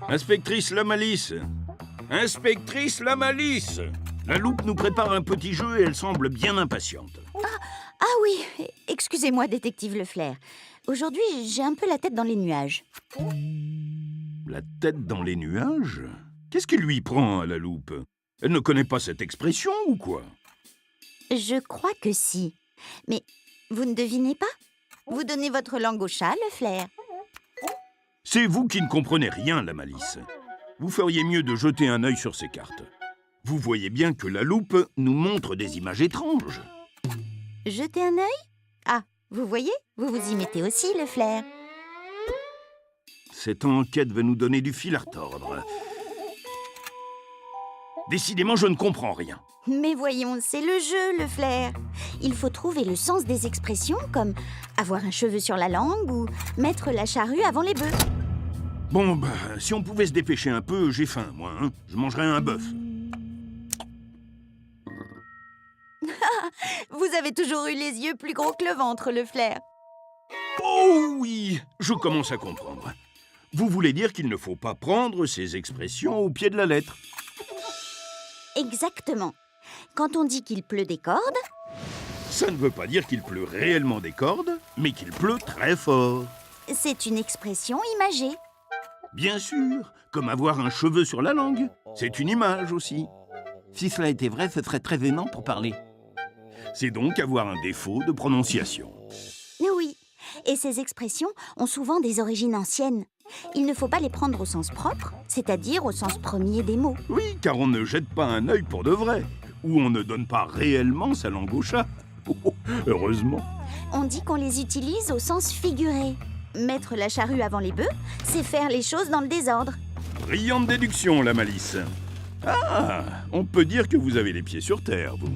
Inspectrice Lamalice! Inspectrice Lamalice! La loupe nous prépare un petit jeu et elle semble bien impatiente. Ah oui, excusez-moi, détective Leclerc. Aujourd'hui, j'ai un peu la tête dans les nuages. La tête dans les nuages? Qu'est-ce qui lui prend à la loupe? Elle ne connaît pas cette expression ou quoi? Je crois que si. Mais vous ne devinez pas? Vous donnez votre langue au chat, Leclerc. C'est vous qui ne comprenez rien, Lamalice. Vous feriez mieux de jeter un œil sur ces cartes. Vous voyez bien que la loupe nous montre des images étranges. Jetez un œil? Ah, vous voyez? Vous vous y mettez aussi, Leclerc. Cette enquête va nous donner du fil à retordre. Décidément, je ne comprends rien. Mais voyons, c'est le jeu, Leclerc. Il faut trouver le sens des expressions comme avoir un cheveu sur la langue ou mettre la charrue avant les bœufs. Bon, si on pouvait se dépêcher un peu, j'ai faim, moi. Hein. Je mangerais un bœuf. Vous avez toujours eu les yeux plus gros que le ventre, Leclerc. Oh oui, je commence à comprendre. Vous voulez dire qu'il ne faut pas prendre ces expressions au pied de la lettre? Exactement. Quand on dit qu'il pleut des cordes, Ça ne veut pas dire qu'il pleut réellement des cordes, mais qu'il pleut très fort. c'est une expression imagée. Bien sûr, comme avoir un cheveu sur la langue. C'est une image aussi. Si cela était vrai, ce serait très gênant pour parler. C'est donc avoir un défaut de prononciation. Oui, et ces expressions ont souvent des origines anciennes. Il ne faut pas les prendre au sens propre, c'est-à-dire au sens premier des mots. Oui, car on ne jette pas un œil pour de vrai. Ou on ne donne pas réellement sa langue au chat. Oh, heureusement. On dit qu'on les utilise au sens figuré. Mettre la charrue avant les bœufs, c'est faire les choses dans le désordre. Brillante déduction, la malice. Ah, on peut dire que vous avez les pieds sur terre, vous.